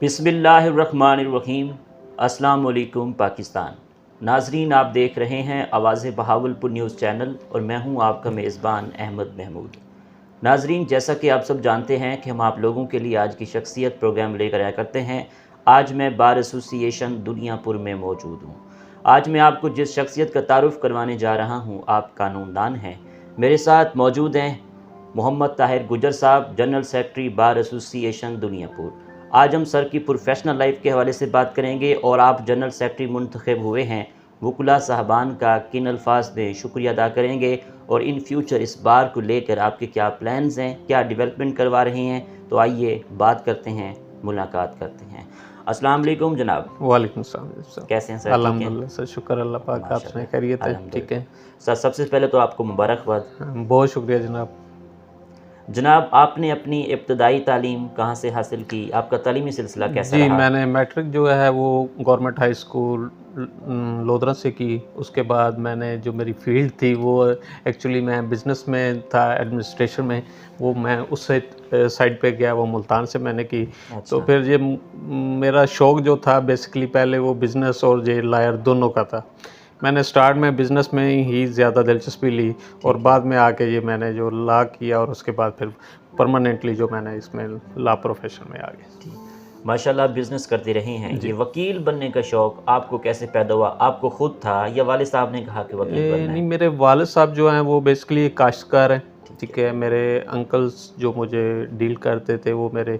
बिस्मिल्लाहिर्रहमानिर्रहीम। अस्सलाम वालेकुम पाकिस्तान। नाजरीन, आप देख रहे हैं आवाज़ बहावलपुर न्यूज़ चैनल और मैं हूं आपका मेज़बान अहमद महमूद। नाजरीन, जैसा कि आप सब जानते हैं कि हम आप लोगों के लिए आज की शख्सियत प्रोग्राम लेकर आया करते हैं। आज मैं बार एसोसिएशन दुनियापुर में मौजूद हूँ। आज मैं आपको जिस शख्सियत का तारुफ़ करवाने जा रहा हूँ, आप कानूनदान हैं। मेरे साथ मौजूद हैं मोहम्मद ताहिर गुजर साहब, general secretary bar association Duniyapur. आज हम सर की प्रोफेशनल लाइफ के हवाले से बात करेंगे और आप जनरल सेक्रेटरी मुंतखब हुए हैं, वकुला साहबान का किन अल्फाज में शुक्रिया अदा करेंगे और इन फ्यूचर इस बार को लेकर आपके क्या प्लान्स हैं, क्या डेवलपमेंट करवा रहे हैं। तो आइए बात करते हैं, मुलाकात करते हैं। अस्सलाम वालेकुम जनाब। वालेकुम सलाम। कैसे हैं सर? अल्हम्दुलिल्लाह सर, शुक्र अल्लाह पाक, आप सुनाए खैरियत है? ठीक है सर, सबसे पहले तो आपको मुबारकबाद। बहुत शुक्रिया जनाब। जनाब, आपने अपनी इब्तदाई तालीम कहाँ से हासिल की? आपका तालीमी सिलसिला कैसा जी, रहा? मैंने मैट्रिक जो है वो गवर्नमेंट हाई स्कूल लोधरा से की। उसके बाद मैंने जो मेरी फील्ड थी वो एक्चुअली मैं बिज़नेस में था, एडमिनिस्ट्रेशन में। वो मैं उस साइड पे गया, वो मुल्तान से मैंने की। अच्छा। तो फिर ये मेरा शौक़ जो था बेसिकली पहले वो बिज़नेस और ये लायर दोनों का था। मैंने स्टार्ट में बिज़नेस में ही ज़्यादा दिलचस्पी ली और बाद में आके ये मैंने जो लॉ किया और उसके बाद फिर परमानेंटली जो मैंने इसमें लॉ प्रोफेशन में आ गया। माशाल्लाह, बिज़नेस करते रहे हैं। ये वकील बनने का शौक़ आपको कैसे पैदा हुआ? आपको खुद था या वालिद साहब ने कहा कि वकील बनना है? नहीं, मेरे वालिद साहब जो हैं वो बेसिकली काश्तकार हैं। ठीक है, मेरे अंकल्स जो मुझे डील करते थे वो मेरे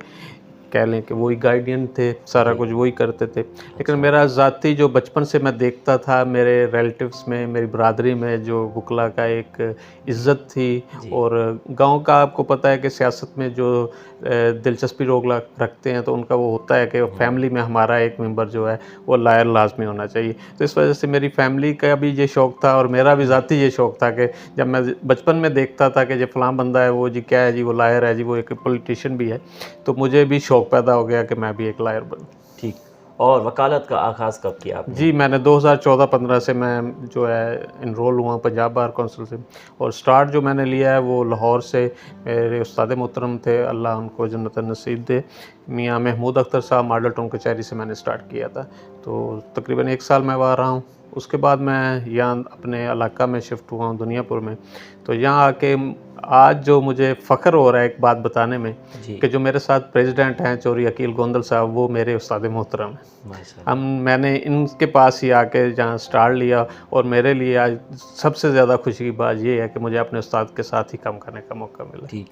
कह लें कि वही गार्डियन थे, सारा कुछ वही करते थे। लेकिन मेरा ज़ाती जो बचपन से मैं देखता था मेरे रिलेटिव्स में, मेरी बरादरी में जो वकला का एक इज़्ज़त थी। और गांव का आपको पता है कि सियासत में जो दिलचस्पी लोग रखते हैं तो उनका वो होता है कि फैमिली में हमारा एक मेंबर जो है वो लायर लाजमी होना चाहिए। तो इस वजह से मेरी फैमिली का भी ये शौक़ था और मेरा भी ज़ाती ये शौक़ था कि जब मैं बचपन में देखता था कि ये फ़लाँ बंदा है, वो जी क्या है जी, वो लायर है जी, वो एक पॉलिटिशियन भी है, तो मुझे भी शौक़ पैदा हो गया कि मैं भी एक लायर बनूं। ठीक। और वकालत का आगाज़ कब किया आपने? जी, मैंने 2014-15 से मैं जो है इनरोल हुआ पंजाब बार काउंसिल से। और स्टार्ट जो मैंने लिया है वो लाहौर से मेरे उस्ताद मोहतरम थे, अल्लाह उनको जन्नत नसीब दे, मियाँ महमूद अख्तर साहब, मॉडल टाउन कचहरी से मैंने स्टार्ट किया था। तो तकरीबन 1 साल मैं वहाँ रहा हूँ। उसके बाद मैं यहाँ अपने इलाका में शिफ्ट हुआ हूँ दुनियापुर में। तो यहाँ आके आज जो मुझे फ़ख्र हो रहा है एक बात बताने में कि जो मेरे साथ प्रेसिडेंट हैं चौधरी अकील गोंदल साहब, वो मेरे उस्ताद मोहतरम हैं। मैंने इनके पास ही आके जहाँ स्टार्ट लिया और मेरे लिए आज सबसे ज़्यादा खुशी की बात ये है कि मुझे अपने उस्ताद के साथ ही काम करने का मौका मिला। ठीक।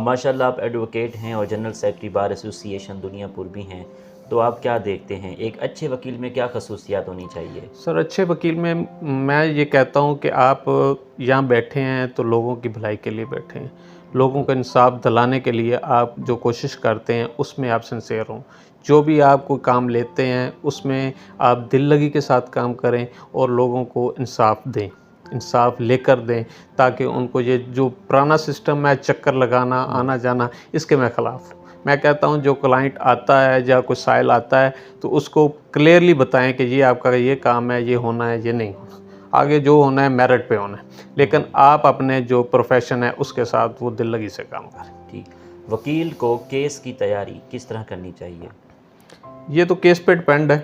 माशाल्लाह, आप एडवोकेट हैं और general secretary bar association Duniyapur भी हैं। तो आप क्या देखते हैं, एक अच्छे वकील में क्या खसूसियात होनी चाहिए? सर, अच्छे वकील में मैं ये कहता हूँ कि आप यहाँ बैठे हैं तो लोगों की भलाई के लिए बैठे हैं। लोगों का इंसाफ दिलाने के लिए आप जो कोशिश करते हैं उसमें आप सिंसियर हों। जो भी आप कोई काम लेते हैं उसमें आप दिल लगी के साथ काम करें और लोगों को इंसाफ दें, इंसाफ लेकर दें, ताकि उनको ये जो पुराना सिस्टम है चक्कर लगाना, आना जाना, इसके मैं ख़िलाफ़ हूँ। मैं कहता हूँ जो क्लाइंट आता है या कोई साइल आता है तो उसको क्लियरली बताएं कि ये आपका ये काम है, ये होना है, ये नहीं होना। आगे जो होना है मेरिट पे होना है, लेकिन आप अपने जो प्रोफेशन है उसके साथ वो दिल लगी से काम करें। ठीक। वकील को केस की तैयारी किस तरह करनी चाहिए? ये तो केस पे डिपेंड है।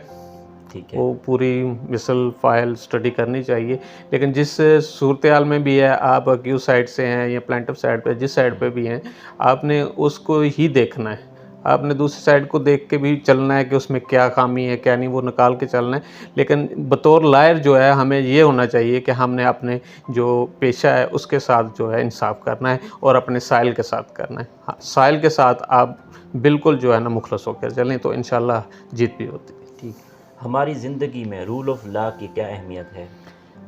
ठीक है। वो पूरी मिसल फाइल स्टडी करनी चाहिए, लेकिन जिस सूरत-ए-हाल में भी है, आप अक्यूज़ साइड से हैं या प्लेंटिफ साइड पे, जिस साइड पे भी हैं, आपने उसको ही देखना है। आपने दूसरी साइड को देख के भी चलना है कि उसमें क्या खामी है, क्या नहीं, वो निकाल के चलना है। लेकिन बतौर लायर जो है हमें ये होना चाहिए कि हमने अपने जो पेशा है उसके साथ जो है इंसाफ करना है और अपने साइल के साथ करना है। हाँ, साइल के साथ आप बिल्कुल जो है ना मुखलस होकर चलें तो इंशाल्लाह जीत भी होती है। ठीक। हमारी ज़िंदगी में रूल ऑफ लॉ की क्या अहमियत है?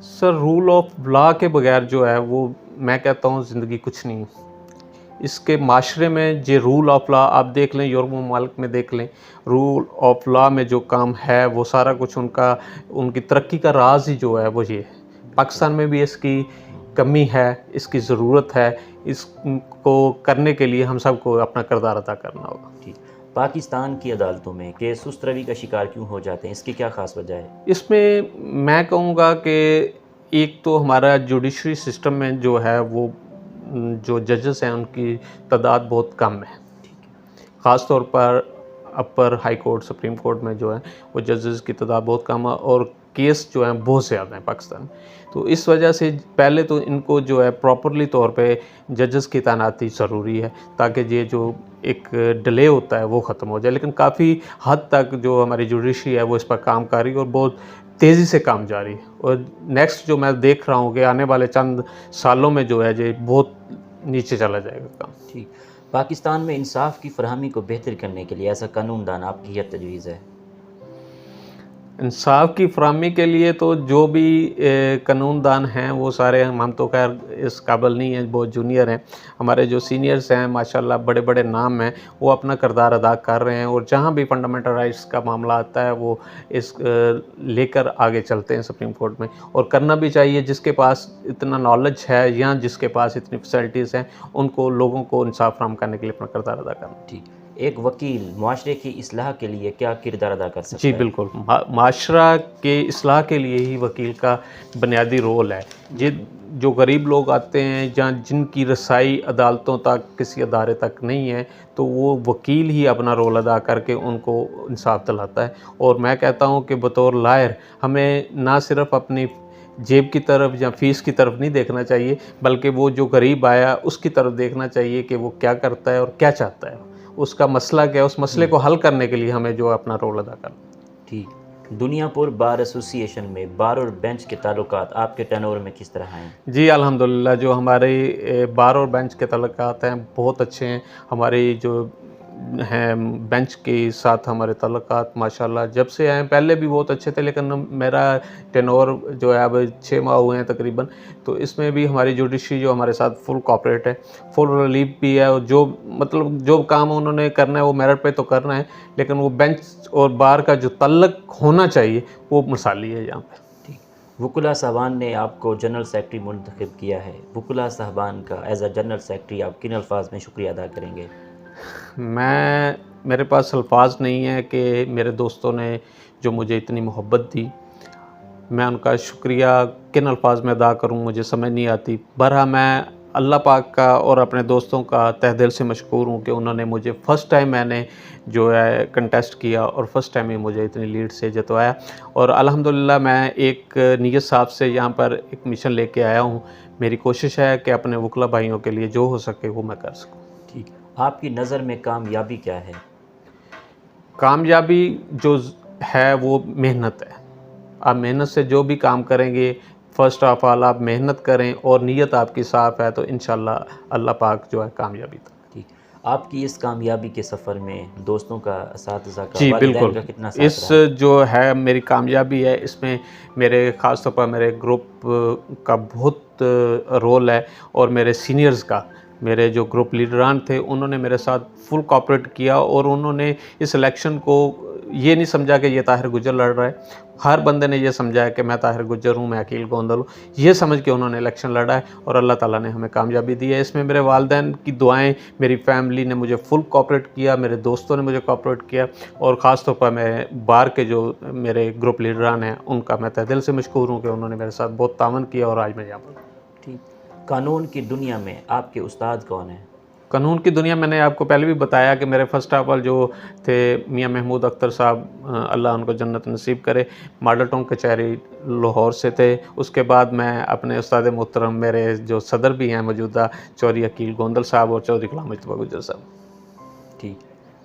सर, रूल ऑफ लॉ के बगैर जो है वो मैं कहता हूँ ज़िंदगी कुछ नहीं। इसके माशरे में जे रूल ऑफ लॉ आप देख लें, यूरोप ममालिक में देख लें, रूल ऑफ लॉ में जो काम है वो सारा कुछ उनकी तरक्की का राज ही जो है वो ये है। पाकिस्तान में भी इसकी कमी है, इसकी ज़रूरत है, इसको करने के लिए हम सबको अपना किरदार अदा करना होगा। ठीक। पाकिस्तान की अदालतों में केस सुस्त रवि का शिकार क्यों हो जाते हैं? इसकी क्या ख़ास वजह है? इसमें मैं कहूँगा कि एक तो हमारा जुडिशरी सिस्टम में जो है वो जो जजेस हैं उनकी तादाद बहुत कम है। ख़ास तौर पर अपर हाई कोर्ट सुप्रीम कोर्ट में जो है वो जजेस की तादाद बहुत कम है और केस जो हैं बहुत ज़्यादा हैं पाकिस्तान में। तो इस वजह से पहले तो इनको जो है प्रॉपरली तौर पे जजेस की तैनाती ज़रूरी है ताकि ये जो एक डिले होता है वो ख़त्म हो जाए। लेकिन काफ़ी हद तक जो हमारी जुडिशरी है वो इस पर काम कर रही है और बहुत तेज़ी से काम जारी है। और नेक्स्ट जो मैं देख रहा हूँ कि आने वाले चंद सालों में जो है ये बहुत नीचे चला जाएगा काम। ठीक। पाकिस्तान में इंसाफ की फरहमी को बेहतर करने के लिए ऐसा कानूनदान आपकी यह तजवीज़ है? इंसाफ की फरहमी के लिए तो जो भी कानूनदान हैं वो सारे हम तो खैर इस काबिल नहीं हैं, बहुत जूनियर हैं। हमारे जो सीनियर्स हैं माशाल्लाह बड़े बड़े नाम हैं, वो अपना किरदार अदा कर रहे हैं और जहाँ भी फंडामेंटल राइट्स का मामला आता है वो इस लेकर आगे चलते हैं सुप्रीम कोर्ट में। और करना भी चाहिए, जिसके पास इतना नॉलेज है या जिसके पास इतनी फैसिलिटीज़ हैं उनको लोगों को इंसाफ फराहम करने के लिए अपना किरदार अदा करना। ठीक। एक वकील मुआशरे की इस्लाह के लिए क्या किरदार अदा कर सकता जी है? बिल्कुल, माशरा के इस्लाह के लिए ही वकील का बुनियादी रोल है। ये जो गरीब लोग आते हैं या जिनकी रसाई अदालतों तक किसी अदारे तक नहीं है, तो वो वकील ही अपना रोल अदा करके उनको इंसाफ दिलाता है। और मैं कहता हूँ कि बतौर लायर हमें ना सिर्फ़ अपनी जेब की तरफ या फ़ीस की तरफ नहीं देखना चाहिए, बल्कि वो जो गरीब आया उसकी तरफ देखना चाहिए कि वो क्या करता है और क्या चाहता है, उसका मसला क्या है, उस मसले को हल करने के लिए हमें जो अपना रोल अदा करना। ठीक। दुनियापुर बार एसोसिएशन में बार और बेंच के ताल्लुकात आपके टर्नओवर में किस तरह हैं? जी अल्हम्दुलिल्लाह, जो हमारे बार और बेंच के ताल्लुकात हैं बहुत अच्छे हैं। हमारी जो हैं बेंच के साथ हमारे ताल्लुकात माशाल्लाह जब से आए, पहले भी बहुत अच्छे थे, लेकिन मेरा टेनोर जो है अब 6 माह हुए हैं तकरीबन, तो इसमें भी हमारी जुडिशरी जो हमारे साथ फुल कोऑपरेट है, फुल रिलीफ भी है। और जो मतलब जो काम उन्होंने करना है वो मेरिट पे तो करना है, लेकिन वो बेंच और बार का जो तल्लक होना चाहिए वो मिसाली है यहाँ पर। ठीक। वकुला साहबान ने आपको जनरल सेक्रेटरी मुंतखब किया है। वकुला साहबान का एज अ जनरल सेक्रेटरी आप किन अल्फाज में शुक्रिया अदा करेंगे? मेरे पास अल्फाज नहीं है कि मेरे दोस्तों ने जो मुझे इतनी मोहब्बत दी, मैं उनका शुक्रिया किन अल्फाज में अदा करूं मुझे समझ नहीं आती। बहरहाल मैं अल्लाह पाक का और अपने दोस्तों का तहे दिल से मशकूर हूं कि उन्होंने मुझे फ़र्स्ट टाइम मैंने जो है कंटेस्ट किया और फ़र्स्ट टाइम ही मुझे इतनी लीड से जितवाया। और अल्हम्दुलिल्लाह मैं एक नियत साहब से यहाँ पर एक मिशन लेके आया हूँ। मेरी कोशिश है कि अपने वकला भाइयों के लिए जो हो सके वो मैं कर सकूँ। ठीक। आपकी नज़र में कामयाबी क्या है? कामयाबी जो है वो मेहनत है। आप मेहनत से जो भी काम करेंगे, फ़र्स्ट ऑफ़ ऑल आप मेहनत करें और नीयत आपकी साफ़ है तो इंशाल्लाह अल्लाह पाक जो है कामयाबी तक। ठीक। आपकी इस कामयाबी के सफ़र में दोस्तों का, असातिज़ा का, जी वालिदैन बिल्कुल, का कितना साथ इस रहा? जो है मेरी कामयाबी है, इसमें मेरे ख़ास तौर पर मेरे ग्रुप का बहुत रोल है और मेरे सीनियर्स का। मेरे जो ग्रुप लीडरान थे उन्होंने मेरे साथ फुल कोऑपरेट किया और उन्होंने इस इलेक्शन को ये नहीं समझा कि ये ताहिर गुज्जर लड़ रहा है। हर बंदे ने ये समझा है कि मैं ताहिर गुज्जर हूँ, मैं अकील गोंदल हूँ, ये समझ के उन्होंने इलेक्शन लड़ा है और अल्लाह ताला ने हमें कामयाबी दी है। इसमें मेरे वालिदैन की दुआएं, मेरी फैमिली ने मुझे फुल कोऑपरेट किया, मेरे दोस्तों ने मुझे कोऑपरेट किया और ख़ास तौर पर मैं बार के जो मेरे ग्रुप लीडरान हैं उनका मैं तहे दिल से मशकूर हूँ कि उन्होंने मेरे साथ बहुत तावन किया और आज मैं यहाँ पर। ठीक। कानून की दुनिया में आपके उस्ताद कौन हैं? कानून की दुनिया, मैंने आपको पहले भी बताया कि मेरे फर्स्ट ऑफ ऑल जो थे मियां महमूद अख्तर साहब, अल्लाह उनको जन्नत नसीब करे, मॉडल टाउन कचहरी लाहौर से थे। उसके बाद मैं अपने उस्ताद मोहतरम मेरे जो सदर भी हैं मौजूदा, चौधरी अकील गोंदल साहब और चौधरी गुलाम मुस्तफा गुज्जर साहब। ठीक।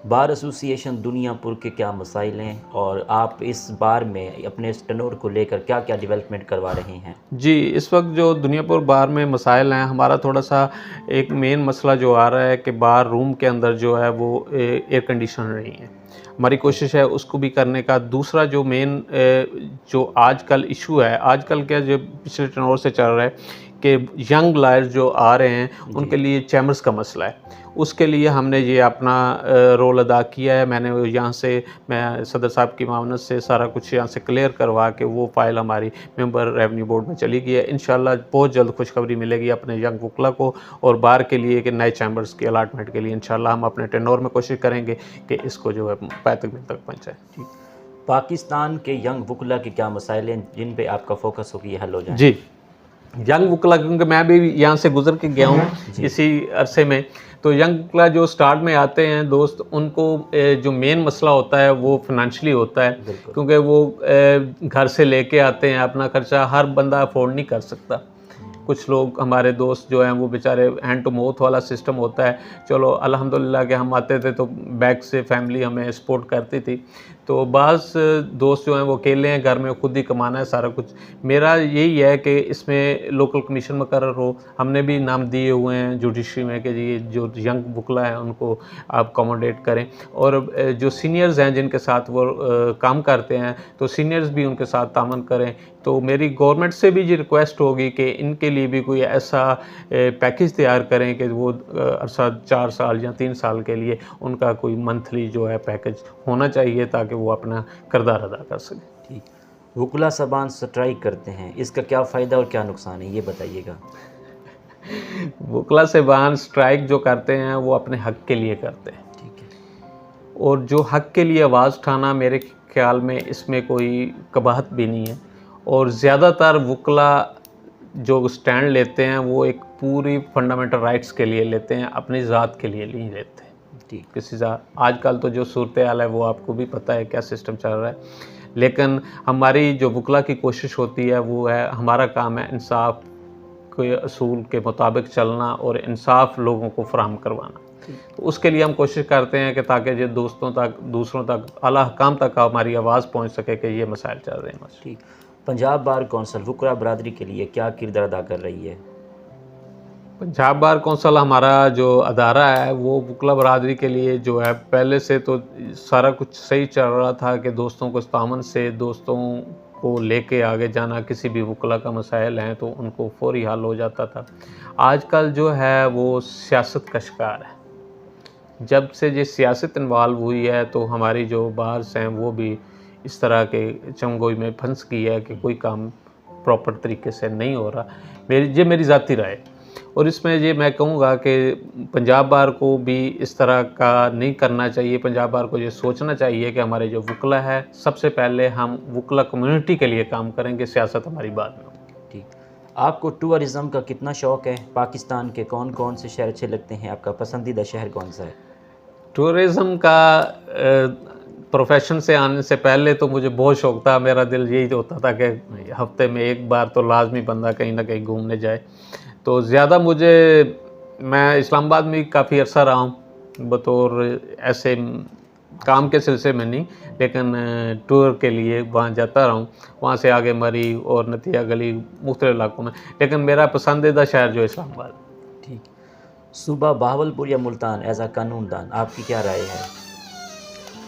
बार एसोसिएशन दुनियापुर के क्या मसाइल हैं और आप इस बार में अपने टर्नओवर को लेकर क्या क्या डेवलपमेंट करवा रहे हैं? जी, इस वक्त जो दुनियापुर बार में मसाइल हैं, हमारा थोड़ा सा एक मेन मसला जो आ रहा है कि बार रूम के अंदर जो है वो एयर कंडीशन नहीं है। हमारी कोशिश है उसको भी करने का। दूसरा जो मेन जो आजकल इशू है, आजकल क्या जो पिछले टर्नओवर से चल रहा है कि यंग लायर्स जो आ रहे हैं उनके लिए चैम्बर्स का मसला है। उसके लिए हमने ये अपना रोल अदा किया है। मैंने यहाँ से, मैं सदर साहब की मामनत से सारा कुछ यहाँ से क्लियर करवा के वो फ़ाइल हमारी मेंबर रेवेन्यू बोर्ड में चली गई है। इंशाल्लाह बहुत जल्द खुशखबरी मिलेगी अपने यंग वकला को और बार के लिए कि नए चैम्बर्स की अलाटमेंट के लिए इंशाल्लाह हम अपने टेन्योर में कोशिश करेंगे कि इसको जो है पाए तक पहुँचाएँ। ठीक। पाकिस्तान के यंग वकला के क्या मसाइल हैं जिन पे आपका फोकस हो कि ये हल हो जाए? जी, यंग वकला, क्योंकि मैं भी यहाँ से गुजर के गया हूँ इसी अरसे में, तो यंग वकला जो स्टार्ट में आते हैं दोस्त, उनको जो मेन मसला होता है वो फाइनेंशियली होता है, क्योंकि वो घर से लेके आते हैं, अपना खर्चा हर बंदा अफोर्ड नहीं कर सकता। कुछ लोग हमारे दोस्त जो हैं वो बेचारे हैंड टू माउथ वाला सिस्टम होता है, चलो अल्हम्दुलिल्लाह कि हम आते थे तो बैक से फैमिली हमें सपोर्ट करती थी। तो बाज़ दोस्त जो हैं वो अकेले हैं, घर में खुद ही कमाना है सारा कुछ। मेरा यही है कि इसमें लोकल कमीशन मुकर्रर हो, हमने भी नाम दिए हुए हैं जुडिशरी में कि जी जो यंग वकला है उनको आप अकोमोडेट करें, और जो सीनियर्स हैं जिनके साथ वो काम करते हैं तो सीनियर्स भी उनके साथ तामन करें। तो मेरी गवर्नमेंट से भी ये रिक्वेस्ट होगी कि इनके लिए भी कोई ऐसा पैकेज तैयार करें कि वो अरसा 4 साल या 3 साल के लिए उनका कोई मंथली जो है पैकेज होना चाहिए, ताकि वो अपना किरदार अदा कर सकें। ठीक, वकला साहबान स्ट्राइक करते हैं, इसका क्या फ़ायदा और क्या नुकसान है, ये बताइएगा। वकला साहबान स्ट्राइक जो करते हैं वो अपने हक़ के लिए करते हैं, ठीक है, और जो हक़ के लिए आवाज़ उठाना, मेरे ख्याल में इसमें कोई कबाहत भी नहीं है। और ज़्यादातर वकला जो स्टैंड लेते हैं वो एक पूरी फंडामेंटल राइट्स के लिए लेते हैं, अपनी ज़ात के लिए नहीं लेते। ठीक, किसी आजकल तो जो सूरत हाल है वो आपको भी पता है क्या सिस्टम चल रहा है, लेकिन हमारी जो वकला की कोशिश होती है वो है, हमारा काम है इंसाफ के असूल के मुताबिक चलना और इंसाफ लोगों को फराहम करवाना। तो उसके लिए हम कोशिश करते हैं कि ताकि जो दोस्तों तक, दूसरों तक, आला हकाम तक हमारी आवाज़ पहुंच सके कि ये मसाइल चल रहे हैं। ठीक, पंजाब बार कौंसल वकला बरादरी के लिए क्या किरदार अदा कर रही है? पंजाब बार कौंसल हमारा जो अदारा है वो वकला बरादरी के लिए जो है, पहले से तो सारा कुछ सही चल रहा था कि दोस्तों को इस्तामन से दोस्तों को लेके आगे जाना, किसी भी वकला का मसाइल हैं तो उनको फौरी हल हो जाता था। आजकल जो है वो सियासत का शिकार है। जब से ये सियासत इन्वॉल्व हुई है तो हमारी जो बार्स हैं वो भी इस तरह के चमगोई में फंस गई है कि कोई काम प्रॉपर तरीके से नहीं हो रहा। मेरी ज़ाती राय, और इसमें ये मैं कहूँगा कि पंजाब बार को भी इस तरह का नहीं करना चाहिए। पंजाब बार को ये सोचना चाहिए कि हमारे जो वकला है, सबसे पहले हम वकला कम्युनिटी के लिए काम करेंगे, सियासत हमारी बाद में होगी। ठीक, आपको टूरिज़म का कितना शौक़ है? पाकिस्तान के कौन कौन से शहर अच्छे लगते हैं? आपका पसंदीदा शहर कौन सा है? टूरिज़म का प्रोफेशन से आने से पहले तो मुझे बहुत शौक़ था। मेरा दिल यही होता था कि हफ्ते में एक बार तो लाजमी बंदा कहीं ना कहीं घूमने जाए। तो ज़्यादा मैं इस्लामाबाद में काफ़ी अर्सा रहा हूँ, बतौर ऐसे काम के सिलसिले में नहीं, लेकिन टूर के लिए वहाँ जाता रहा हूँ। वहाँ से आगे मरी और नतिया गली मुख्तलिफ इलाकों में, लेकिन मेरा पसंदीदा शहर जो इस्लामाबाद। ठीक, सूबा बहावलपुर या मुल्तान एज आ कानूनदान, आपकी क्या राय है?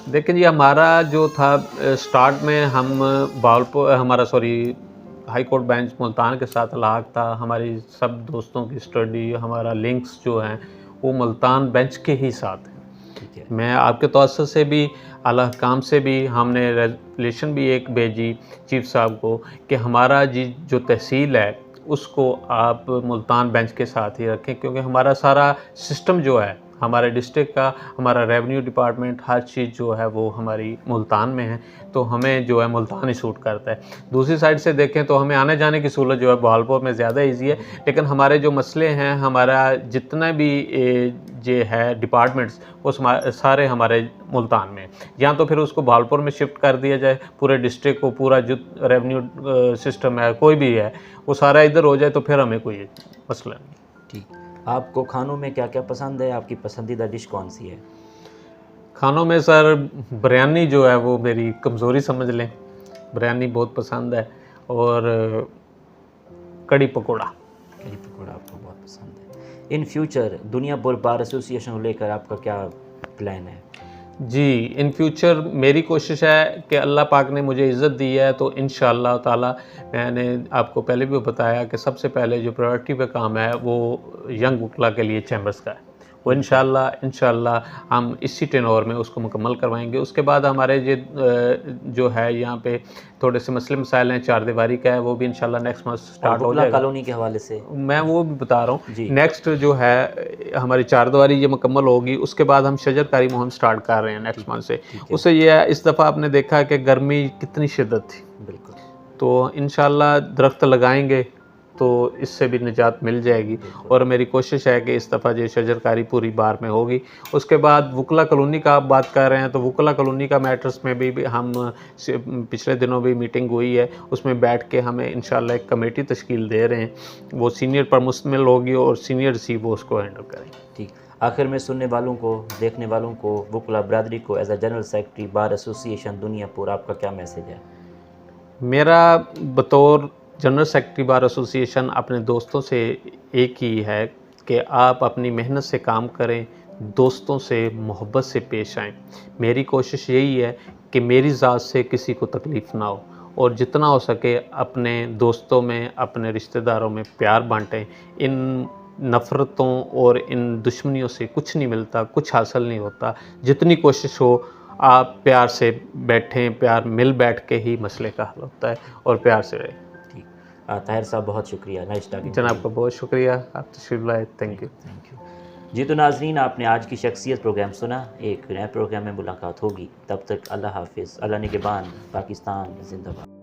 देखिए जी, हमारा जो था स्टार्ट में हम Bahawalpur, high court bench Multan के साथ लाक था। हमारी सब दोस्तों की स्टडी, हमारा लिंक्स जो हैं वो मुल्तान बेंच के ही साथ हैं। ठीक है, मैं आपके तवज्जो से भी, आला हकाम से भी हमने रेजोल्यूशन भी एक भेजी चीफ साहब को कि हमारा जो तहसील है उसको आप मुल्तान बेंच के साथ ही रखें, क्योंकि हमारा सारा सिस्टम जो है, हमारे डिस्ट्रिक्ट का, हमारा रेवेन्यू डिपार्टमेंट, हर चीज़ जो है वो हमारी मुल्तान में है, तो हमें जो है मुल्तान ही सूट करता है। दूसरी साइड से देखें तो हमें आने जाने की सहूलत जो है बहावलपुर में ज़्यादा ईजी है, लेकिन हमारे जो मसले हैं, हमारा जितना भी ये है डिपार्टमेंट्स, वो सारे हमारे मुल्तान में, या तो फिर उसको बहावलपुर में शिफ्ट कर दिया जाए, पूरे डिस्ट्रिक्ट को, पूरा जो रेवेन्यू सिस्टम है कोई भी है वो सारा इधर हो जाए, तो फिर हमें कोई मसला नहीं। ठीक, आपको खानों में क्या क्या पसंद है? आपकी पसंदीदा डिश कौन सी है? खानों में सर बिरयानी जो है वो मेरी कमज़ोरी समझ लें, बिरयानी बहुत पसंद है, और कड़ी पकौड़ा। कड़ी पकौड़ा आपको बहुत पसंद है। इन फ्यूचर दुनिया भर बार एसोसिएशन को लेकर आपका क्या प्लान है? जी, इन फ्यूचर मेरी कोशिश है कि अल्लाह पाक ने मुझे इज़्ज़त दी है तो इंशाअल्लाह ताला, मैंने आपको पहले भी बताया कि सबसे पहले जो प्रायोरिटी पे काम है वो यंग वकला के लिए चैम्बर्स का है, वो इंशाअल्लाह हम इसी टेनोर में उसको मुकम्मल करवाएंगे। उसके बाद हमारे ये जो है यहाँ पे थोड़े से मसले मसाइल हैं, चारदीवारी का है, वो भी इंशाअल्लाह नेक्स्ट मंथ स्टार्ट हो जाएगा। कॉलोनी के हवाले से मैं वो भी बता रहा हूँ। नेक्स्ट जो है हमारी चारदीवारी ये मुकम्मल होगी, उसके बाद हम शजरकारी मुहिम स्टार्ट कर रहे हैं नेक्स्ट मंथ से। उससे ये है, इस दफ़ा आपने देखा कि गर्मी कितनी शिद्दत थी, बिल्कुल, तो इंशाअल्लाह दरख्त लगाएंगे तो इससे भी निजात मिल जाएगी। और मेरी कोशिश है कि इस दफ़ा जो शजरकारी पूरी बार में होगी। उसके बाद वकला कॉलोनी का आप बात कर रहे हैं, तो वकला कॉलोनी का मैटर्स में भी हम पिछले दिनों भी मीटिंग हुई है, उसमें बैठ के हमें इंशाल्लाह एक कमेटी तश्कील दे रहे हैं, वो सीनियर पर मुश्तमिल होगी और सीनियर सी वो उसको हैंडल करेंगे। ठीक। आखिर में सुनने वालों को, देखने वालों को, वकला बरदरी को as a general secretary bar association Duniyapur आपका क्या मैसेज है? मेरा बतौर जनरल सेक्रेटरी बार एसोसिएशन अपने दोस्तों से एक ही है कि आप अपनी मेहनत से काम करें, दोस्तों से मोहब्बत से पेश आएँ। मेरी कोशिश यही है कि मेरी ज़ात से किसी को तकलीफ़ ना हो और जितना हो सके अपने दोस्तों में, अपने रिश्तेदारों में प्यार बाँटें। इन नफ़रतों और इन दुश्मनियों से कुछ नहीं मिलता, कुछ हासिल नहीं होता। जितनी कोशिश हो आप प्यार से बैठें, मिल बैठ के ही मसले का हल होता है और प्यार से रहें। ठीक। ताहिर साहब बहुत शुक्रिया, नाइस टॉकिंग। जनाब का बहुत शुक्रिया, आप तशरीफ़ लाए, थैंक यू। Thank you. जी तो नाजरीन, आपने आज की शख्सियत प्रोग्राम सुना। एक नए प्रोग्राम में मुलाकात होगी, तब तक अल्लाह हाफिज़। अल्लाह निगहबान। पाकिस्तान जिंदाबाद।